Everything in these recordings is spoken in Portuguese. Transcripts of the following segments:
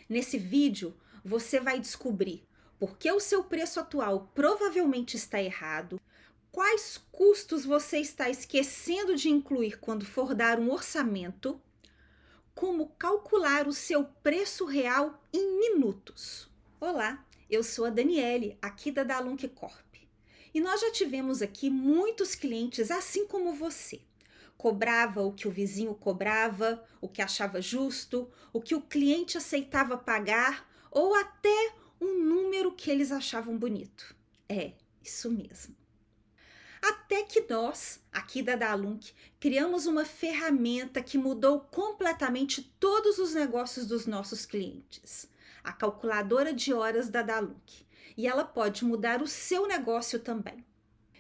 Nesse vídeo, você vai descobrir por que o seu preço atual provavelmente está errado, quais custos você está esquecendo de incluir quando for dar um orçamento, como calcular o seu preço real em minutos. Olá, eu sou a Daniele, aqui da Dalunk Corp. E nós já tivemos aqui muitos clientes assim como você. Cobrava o que o vizinho cobrava, o que achava justo, o que o cliente aceitava pagar ou até um número que eles achavam bonito. É, isso mesmo. Até que nós, aqui da Dalunk, criamos uma ferramenta que mudou completamente todos os negócios dos nossos clientes. A calculadora de horas da Dalunk. E ela pode mudar o seu negócio também.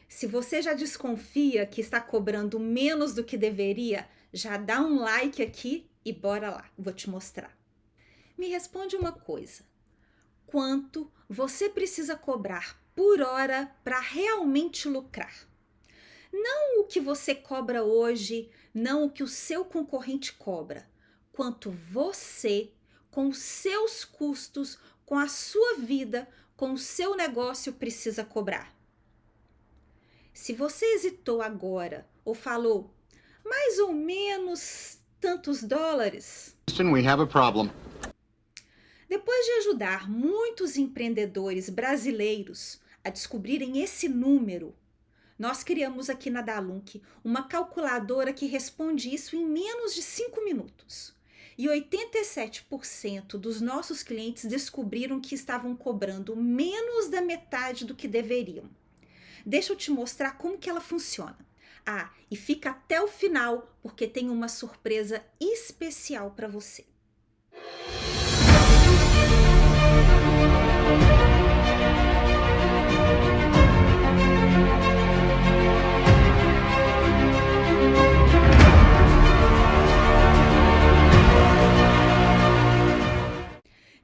Se você já desconfia que está cobrando menos do que deveria, já dá um like aqui e bora lá, vou te mostrar. Me responde uma coisa: quanto você precisa cobrar por hora para realmente lucrar? Não o que você cobra hoje, não o que o seu concorrente cobra. Quanto você, com os seus custos, com a sua vida, com o seu negócio precisa cobrar. Se você hesitou agora ou falou mais ou menos tantos dólares, We have a problem. depois de ajudar muitos empreendedores brasileiros a descobrirem esse número, nós criamos aqui na Dalunk uma calculadora que responde isso em menos de 5 minutos. E 87% dos nossos clientes descobriram que estavam cobrando menos da metade do que deveriam. Deixa eu te mostrar como que ela funciona. Ah, e fica até o final, porque tem uma surpresa especial para você.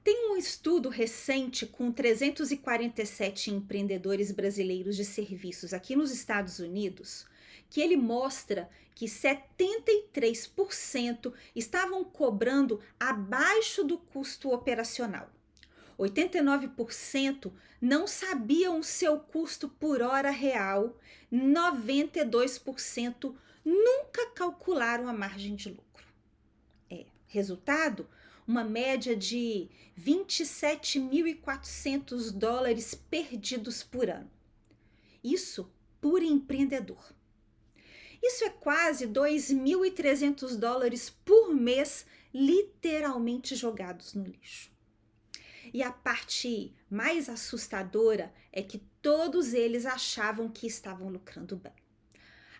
Tem um estudo recente com 347 empreendedores brasileiros de serviços aqui nos Estados Unidos, que ele mostra que 73% estavam cobrando abaixo do custo operacional. 89% não sabiam o seu custo por hora real, 92% nunca calcularam a margem de lucro. Resultado, uma média de 27.400 dólares perdidos por ano. Isso por empreendedor. Isso é quase 2.300 dólares por mês, literalmente jogados no lixo. E a parte mais assustadora é que todos eles achavam que estavam lucrando bem,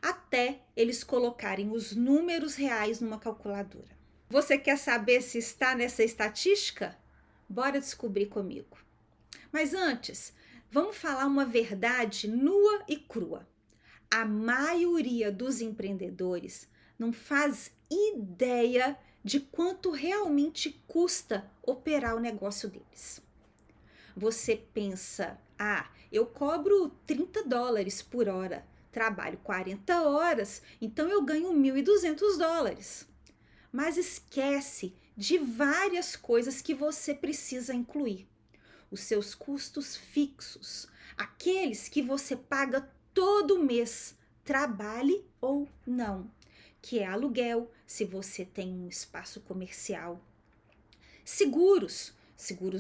até eles colocarem os números reais numa calculadora. Você quer saber se está nessa estatística? Bora descobrir comigo. Mas antes, vamos falar uma verdade nua e crua. A maioria dos empreendedores não faz ideia de quanto realmente custa operar o negócio deles. Você pensa, eu cobro 30 dólares por hora, trabalho 40 horas, então eu ganho 1.200 dólares. Mas esquece de várias coisas que você precisa incluir. Os seus custos fixos, aqueles que você paga todo mês, trabalhe ou não, que é aluguel, se você tem um espaço comercial. Seguros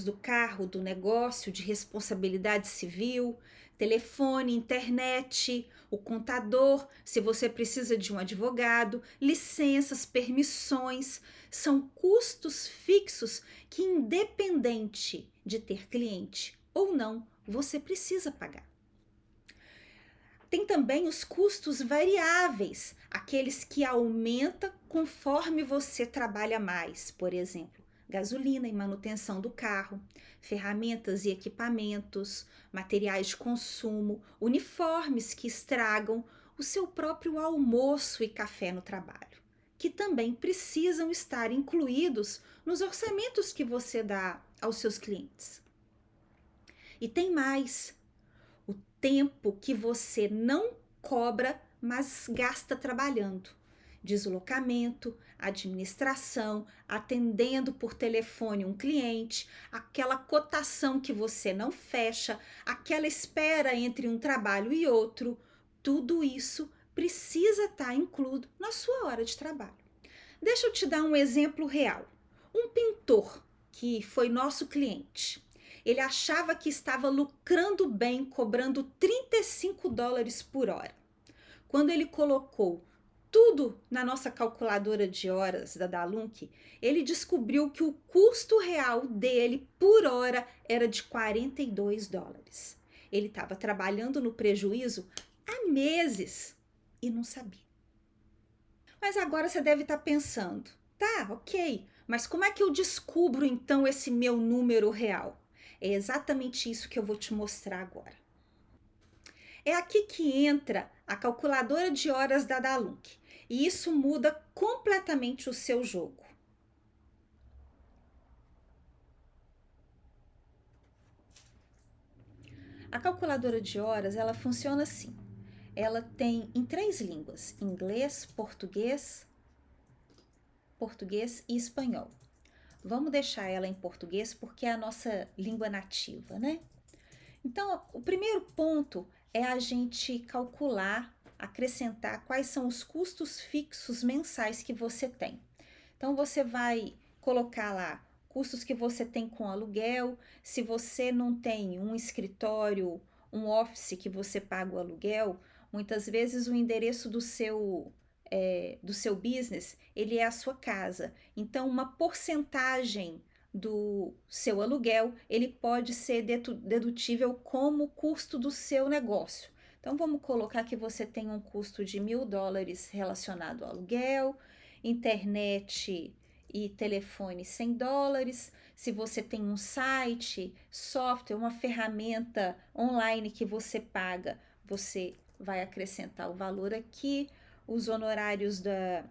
do carro, do negócio, de responsabilidade civil, telefone, internet, o contador, se você precisa de um advogado, licenças, permissões, são custos fixos que, independente de ter cliente ou não, você precisa pagar. Tem também os custos variáveis, aqueles que aumentam conforme você trabalha mais, por exemplo, gasolina e manutenção do carro, ferramentas e equipamentos, materiais de consumo, uniformes que estragam, o seu próprio almoço e café no trabalho, que também precisam estar incluídos nos orçamentos que você dá aos seus clientes. E tem mais: o tempo que você não cobra, mas gasta trabalhando. deslocamento, administração, atendendo por telefone um cliente, aquela cotação que você não fecha, aquela espera entre um trabalho e outro, tudo isso precisa estar incluído na sua hora de trabalho. Deixa eu te dar um exemplo real. Um pintor que foi nosso cliente, ele achava que estava lucrando bem, cobrando $35 por hora. Quando ele colocou tudo na nossa calculadora de horas da Dalunk, ele descobriu que o custo real dele por hora era de $42. Ele estava trabalhando no prejuízo há meses e não sabia. Mas agora você deve estar pensando, tá, ok, mas como é que eu descubro então esse meu número real? É exatamente isso que eu vou te mostrar agora. É aqui que entra a calculadora de horas da Dalunk, e isso muda completamente o seu jogo. A calculadora de horas, ela funciona assim. Ela tem em 3 línguas: inglês, português e espanhol. Vamos deixar ela em português porque é a nossa língua nativa, né? Então, o primeiro ponto é a gente calcular, acrescentar quais são os custos fixos mensais que você tem. Então, você vai colocar lá custos que você tem com aluguel. Se você não tem um escritório, um office que você paga o aluguel, muitas vezes o endereço do seu business, ele é a sua casa. Então, uma porcentagem do seu aluguel, ele pode ser dedutível como custo do seu negócio. Então, vamos colocar que você tem um custo de $1.000 relacionado ao aluguel, internet e telefone $100. Se você tem um site, software, uma ferramenta online que você paga, você vai acrescentar o valor aqui. Os honorários da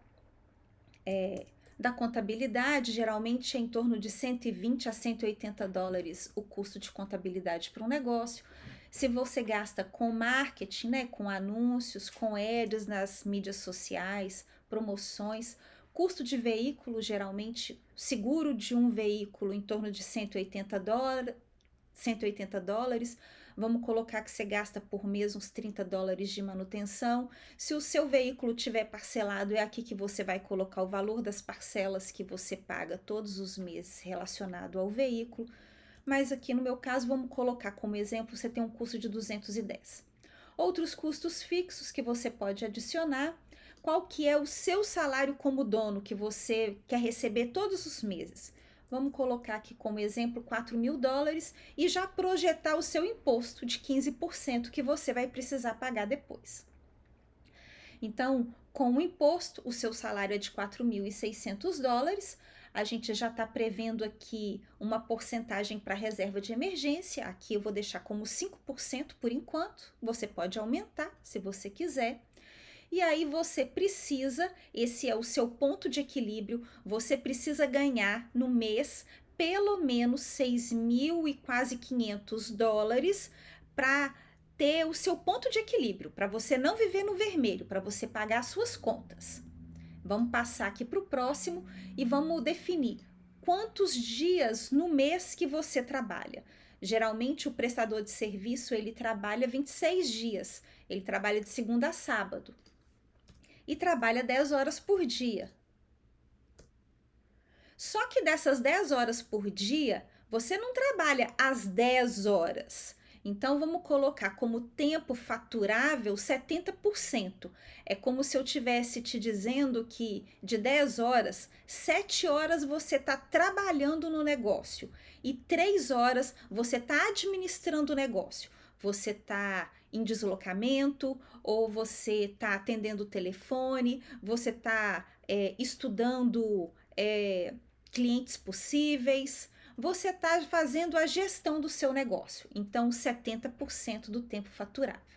contabilidade, geralmente é em torno de $120 a $180 o custo de contabilidade para um negócio. Se você gasta com marketing, né, com anúncios, com ads nas mídias sociais, promoções, custo de veículo, geralmente, seguro de um veículo em torno de $180. Vamos colocar que você gasta por mês uns $30 de manutenção. Se o seu veículo tiver parcelado, é aqui que você vai colocar o valor das parcelas que você paga todos os meses relacionado ao veículo. Mas aqui no meu caso, vamos colocar como exemplo, você tem um custo de 210. Outros custos fixos que você pode adicionar, qual que é o seu salário como dono que você quer receber todos os meses. Vamos colocar aqui como exemplo $4.000 e já projetar o seu imposto de 15% que você vai precisar pagar depois. Então, com o imposto, o seu salário é de $4.600. A gente já está prevendo aqui uma porcentagem para reserva de emergência. Aqui eu vou deixar como 5% por enquanto. Você pode aumentar se você quiser. E aí você precisa, esse é o seu ponto de equilíbrio, você precisa ganhar no mês pelo menos $6.000 e quase $500 para ter o seu ponto de equilíbrio, para você não viver no vermelho, para você pagar as suas contas. Vamos passar aqui para o próximo e vamos definir quantos dias no mês que você trabalha. Geralmente o prestador de serviço ele trabalha 26 dias, ele trabalha de segunda a sábado. E trabalha 10 horas por dia. Só que dessas 10 horas por dia, você não trabalha as 10 horas. Então, vamos colocar como tempo faturável 70%. É como se eu estivesse te dizendo que de 10 horas, 7 horas você está trabalhando no negócio e 3 horas você está administrando o negócio. Você está em deslocamento, ou você está atendendo o telefone, você está estudando clientes possíveis, você está fazendo a gestão do seu negócio. Então, 70% do tempo faturável.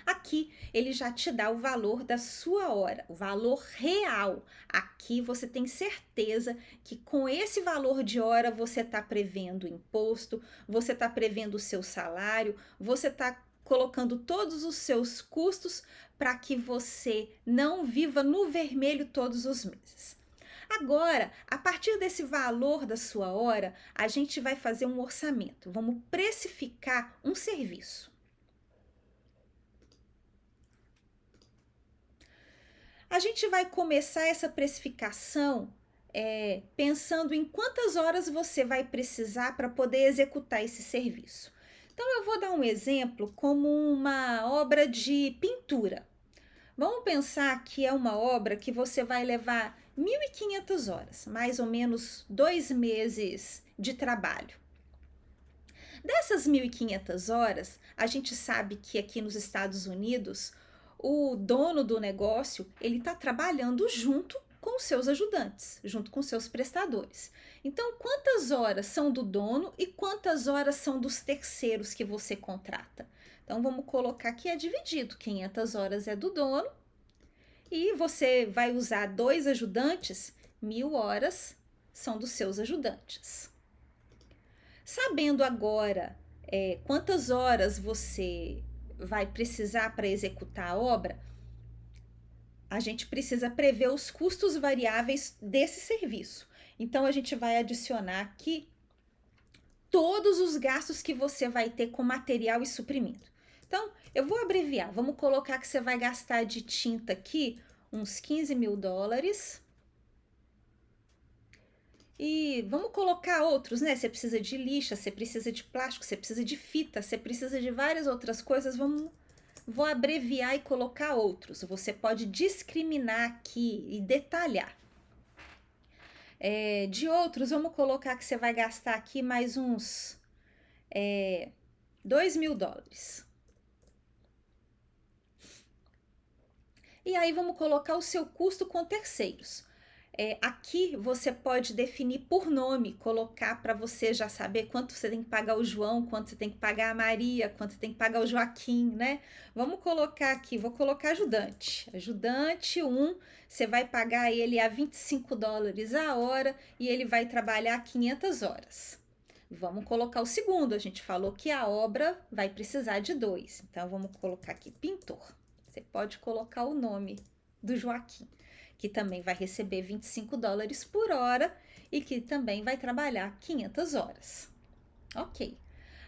Aqui ele já te dá o valor da sua hora, o valor real. Aqui você tem certeza que com esse valor de hora você está prevendo o imposto, você está prevendo o seu salário, você está colocando todos os seus custos para que você não viva no vermelho todos os meses. Agora, a partir desse valor da sua hora, a gente vai fazer um orçamento. Vamos precificar um serviço. A gente vai começar essa precificação pensando em quantas horas você vai precisar para poder executar esse serviço. Então, eu vou dar um exemplo como uma obra de pintura. Vamos pensar que é uma obra que você vai levar 1.500 horas, mais ou menos 2 meses de trabalho. Dessas 1.500 horas, a gente sabe que aqui nos Estados Unidos, o dono do negócio, ele está trabalhando junto com os seus ajudantes, junto com seus prestadores. Então, quantas horas são do dono e quantas horas são dos terceiros que você contrata? Então, vamos colocar que é dividido, 500 horas é do dono e você vai usar 2 ajudantes, 1.000 horas são dos seus ajudantes. Sabendo agora quantas horas você vai precisar para executar a obra, a gente precisa prever os custos variáveis desse serviço. Então, a gente vai adicionar aqui todos os gastos que você vai ter com material e suprimento. Então, eu vou abreviar. Vamos colocar que você vai gastar de tinta aqui uns 15 mil dólares. E vamos colocar outros, né? Você precisa de lixa, você precisa de plástico, você precisa de fita, você precisa de várias outras coisas. Vou abreviar e colocar outros. Você pode discriminar aqui e detalhar. De outros, vamos colocar que você vai gastar aqui mais uns 2 mil dólares. E aí vamos colocar o seu custo com terceiros. Aqui você pode definir por nome, colocar para você já saber quanto você tem que pagar o João, quanto você tem que pagar a Maria, quanto você tem que pagar o Joaquim, né? Vamos colocar aqui, vou colocar ajudante. Ajudante 1, você vai pagar ele a 25 dólares a hora e ele vai trabalhar 500 horas. Vamos colocar o segundo, a gente falou que a obra vai precisar de 2. Então, vamos colocar aqui pintor. Você pode colocar o nome do Joaquim, que também vai receber 25 dólares por hora e que também vai trabalhar 500 horas. Ok.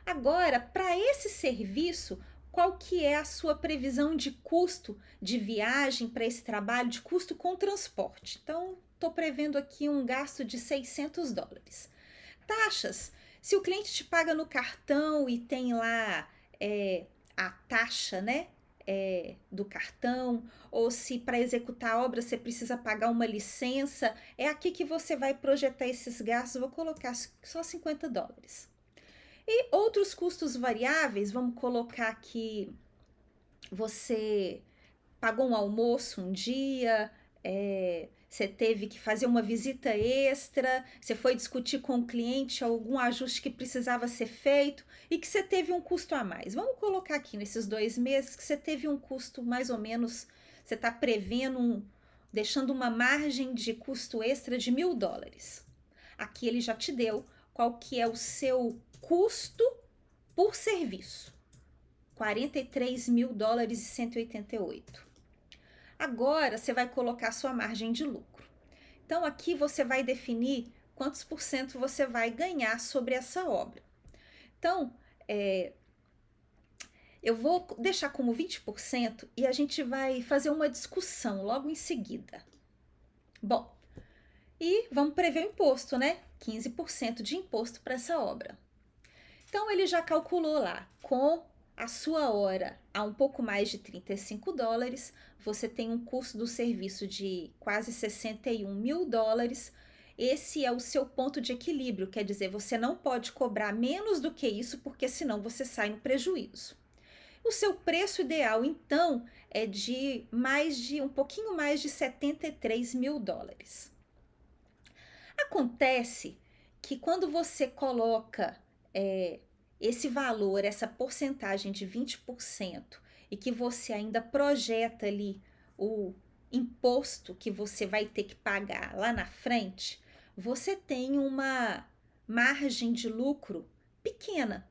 Agora, para esse serviço, qual que é a sua previsão de custo de viagem para esse trabalho, de custo com transporte? Então, estou prevendo aqui um gasto de 600 dólares. Taxas. Se o cliente te paga no cartão e tem lá a taxa, né? Do cartão, ou se para executar a obra você precisa pagar uma licença, é aqui que você vai projetar esses gastos. Vou colocar só 50 dólares. E outros custos variáveis, vamos colocar que você pagou um almoço um dia, você teve que fazer uma visita extra, você foi discutir com o cliente algum ajuste que precisava ser feito e que você teve um custo a mais. Vamos colocar aqui nesses 2 meses que você teve um custo mais ou menos, você está prevendo, deixando uma margem de custo extra de 1.000 dólares. Aqui ele já te deu qual que é o seu custo por serviço. 43 mil dólares e 188. Agora, você vai colocar sua margem de lucro. Então, aqui você vai definir quantos por cento você vai ganhar sobre essa obra. Então, eu vou deixar como 20% e a gente vai fazer uma discussão logo em seguida. Bom, e vamos prever o imposto, né? 15% de imposto para essa obra. Então, ele já calculou lá, com a sua hora a um pouco mais de 35 dólares, você tem um custo do serviço de quase 61 mil dólares. Esse é o seu ponto de equilíbrio, quer dizer, você não pode cobrar menos do que isso, porque senão você sai no prejuízo. O seu preço ideal, então, é de um pouquinho mais de 73 mil dólares. Acontece que quando você coloca esse valor, essa porcentagem de 20%, e que você ainda projeta ali o imposto que você vai ter que pagar lá na frente, você tem uma margem de lucro pequena.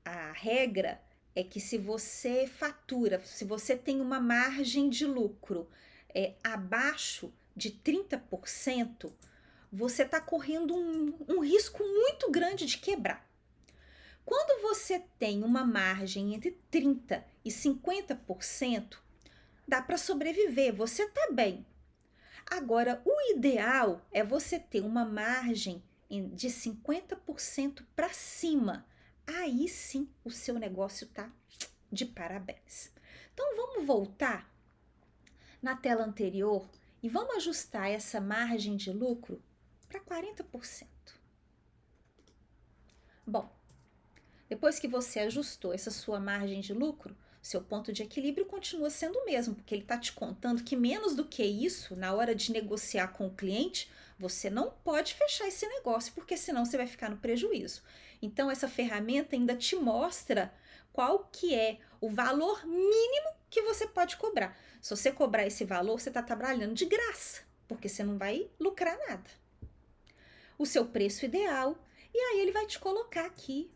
A regra é que se você fatura, se você tem uma margem de lucro abaixo de 30%, você está correndo um risco muito grande de quebrar. Quando você tem uma margem entre 30% e 50%, dá para sobreviver, você está bem. Agora, o ideal é você ter uma margem de 50% para cima. Aí sim o seu negócio está de parabéns. Então vamos voltar na tela anterior e vamos ajustar essa margem de lucro para 40%. Bom, depois que você ajustou essa sua margem de lucro, seu ponto de equilíbrio continua sendo o mesmo, porque ele está te contando que menos do que isso, na hora de negociar com o cliente, você não pode fechar esse negócio, porque senão você vai ficar no prejuízo. Então, essa ferramenta ainda te mostra qual que é o valor mínimo que você pode cobrar. Se você cobrar esse valor, você está trabalhando de graça, porque você não vai lucrar nada. O seu preço ideal, e aí ele vai te colocar aqui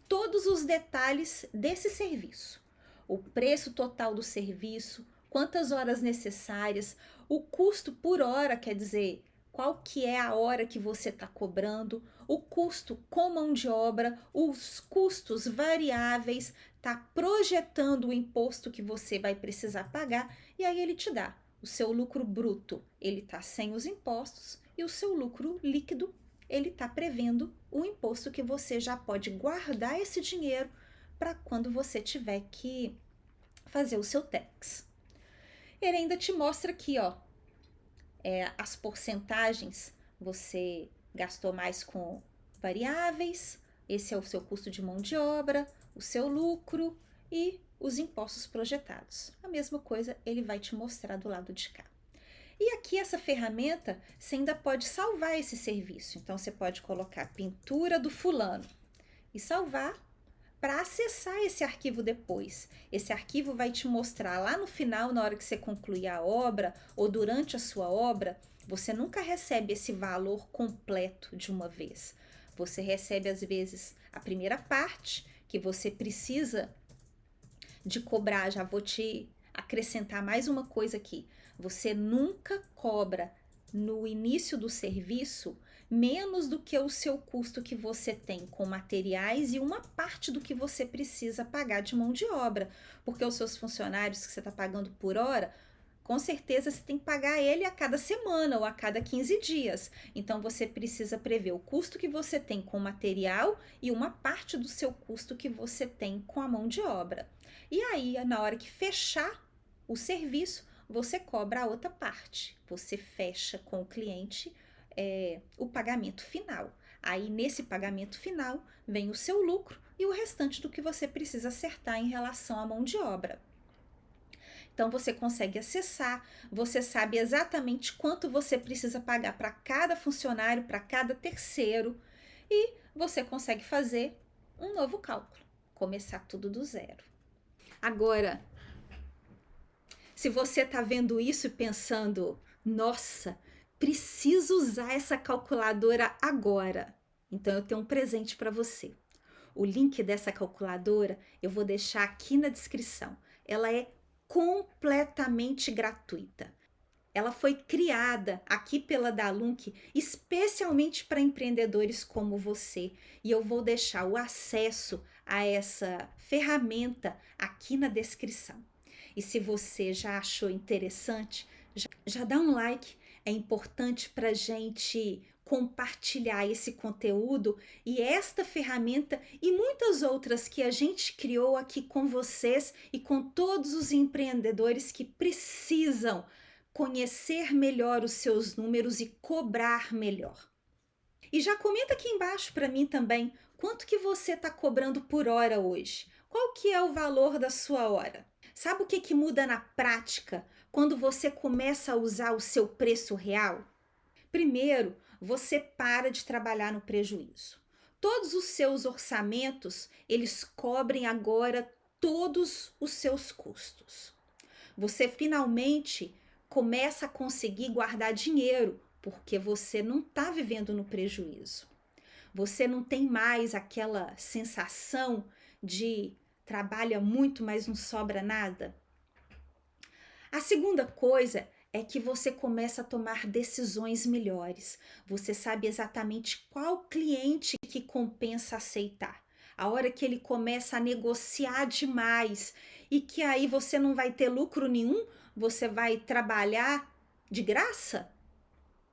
todos os detalhes desse serviço. O preço total do serviço, quantas horas necessárias, o custo por hora, quer dizer, qual que é a hora que você está cobrando, o custo com mão de obra, os custos variáveis, está projetando o imposto que você vai precisar pagar, e aí ele te dá o seu lucro bruto, ele está sem os impostos, e o seu lucro líquido, ele está prevendo o imposto que você já pode guardar esse dinheiro para quando você tiver que fazer o seu tax. Ele ainda te mostra aqui, ó, as porcentagens. Você gastou mais com variáveis, esse é o seu custo de mão de obra, o seu lucro e os impostos projetados. A mesma coisa ele vai te mostrar do lado de cá. E aqui essa ferramenta, você ainda pode salvar esse serviço. Então, você pode colocar pintura do fulano e salvar para acessar esse arquivo depois. Esse arquivo vai te mostrar lá no final, na hora que você concluir a obra ou durante a sua obra, você nunca recebe esse valor completo de uma vez. Você recebe, às vezes, a primeira parte que você precisa de cobrar. Já vou te acrescentar mais uma coisa aqui. Você nunca cobra no início do serviço menos do que o seu custo que você tem com materiais e uma parte do que você precisa pagar de mão de obra, porque os seus funcionários que você está pagando por hora, com certeza você tem que pagar ele a cada semana ou a cada 15 dias. Então você precisa prever o custo que você tem com material e uma parte do seu custo que você tem com a mão de obra. E aí, na hora que fechar o serviço, você cobra a outra parte. Você fecha com o cliente o pagamento final. Aí, nesse pagamento final, vem o seu lucro e o restante do que você precisa acertar em relação à mão de obra. Então, você consegue acessar, você sabe exatamente quanto você precisa pagar para cada funcionário, para cada terceiro, e você consegue fazer um novo cálculo, começar tudo do zero. Agora, se você está vendo isso e pensando, nossa, preciso usar essa calculadora agora, então eu tenho um presente para você. O link dessa calculadora eu vou deixar aqui na descrição. Ela é completamente gratuita. Ela foi criada aqui pela Dalunc especialmente para empreendedores como você, e eu vou deixar o acesso a essa ferramenta aqui na descrição. E se você já achou interessante, já dá um like. É importante para a gente compartilhar esse conteúdo e esta ferramenta e muitas outras que a gente criou aqui com vocês e com todos os empreendedores que precisam conhecer melhor os seus números e cobrar melhor. E já comenta aqui embaixo para mim também quanto que você está cobrando por hora hoje. Qual que é o valor da sua hora? Sabe o que muda na prática quando você começa a usar o seu preço real? Primeiro, você para de trabalhar no prejuízo. Todos os seus orçamentos, eles cobrem agora todos os seus custos. Você finalmente começa a conseguir guardar dinheiro, porque você não está vivendo no prejuízo. Você não tem mais aquela sensação de trabalha muito, mas não sobra nada? A segunda coisa é que você começa a tomar decisões melhores. Você sabe exatamente qual cliente que compensa aceitar. A hora que ele começa a negociar demais e que aí você não vai ter lucro nenhum, você vai trabalhar de graça,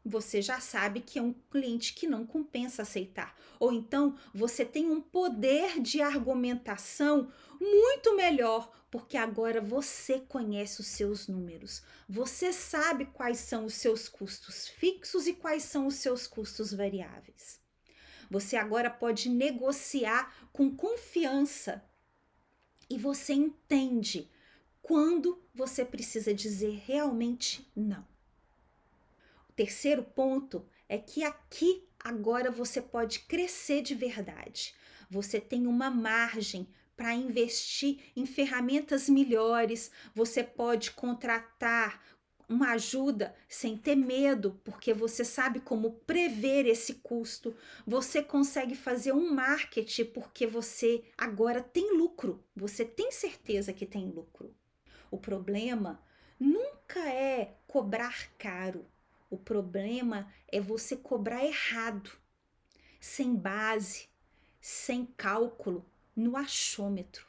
você já sabe que é um cliente que não compensa aceitar. Ou então você tem um poder de argumentação muito melhor, porque agora você conhece os seus números. Você sabe quais são os seus custos fixos e quais são os seus custos variáveis. Você agora pode negociar com confiança e você entende quando você precisa dizer realmente não. O terceiro ponto é que aqui agora você pode crescer de verdade. Você tem uma margem para investir em ferramentas melhores, você pode contratar uma ajuda sem ter medo, porque você sabe como prever esse custo. Você consegue fazer um marketing porque você agora tem lucro, você tem certeza que tem lucro. O problema nunca é cobrar caro. O problema é você cobrar errado, sem base, sem cálculo, no achômetro.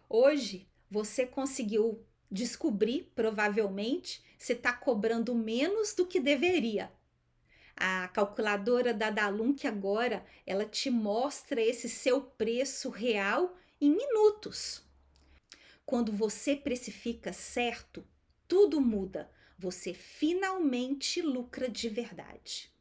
Hoje você conseguiu descobrir, provavelmente, se está cobrando menos do que deveria. A calculadora da Dalunk agora, ela te mostra esse seu preço real em minutos. Quando você precifica certo, tudo muda. Você finalmente lucra de verdade.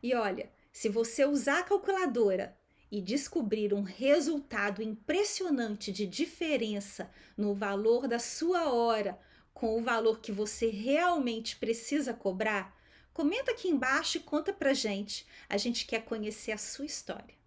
E olha, se você usar a calculadora e descobrir um resultado impressionante de diferença no valor da sua hora com o valor que você realmente precisa cobrar, comenta aqui embaixo e conta pra gente. A gente quer conhecer a sua história.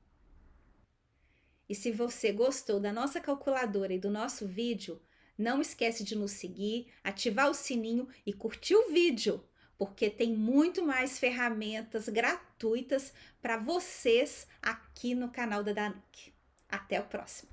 E se você gostou da nossa calculadora e do nosso vídeo, não esquece de nos seguir, ativar o sininho e curtir o vídeo, porque tem muito mais ferramentas gratuitas para vocês aqui no canal da Danuk. Até o próximo!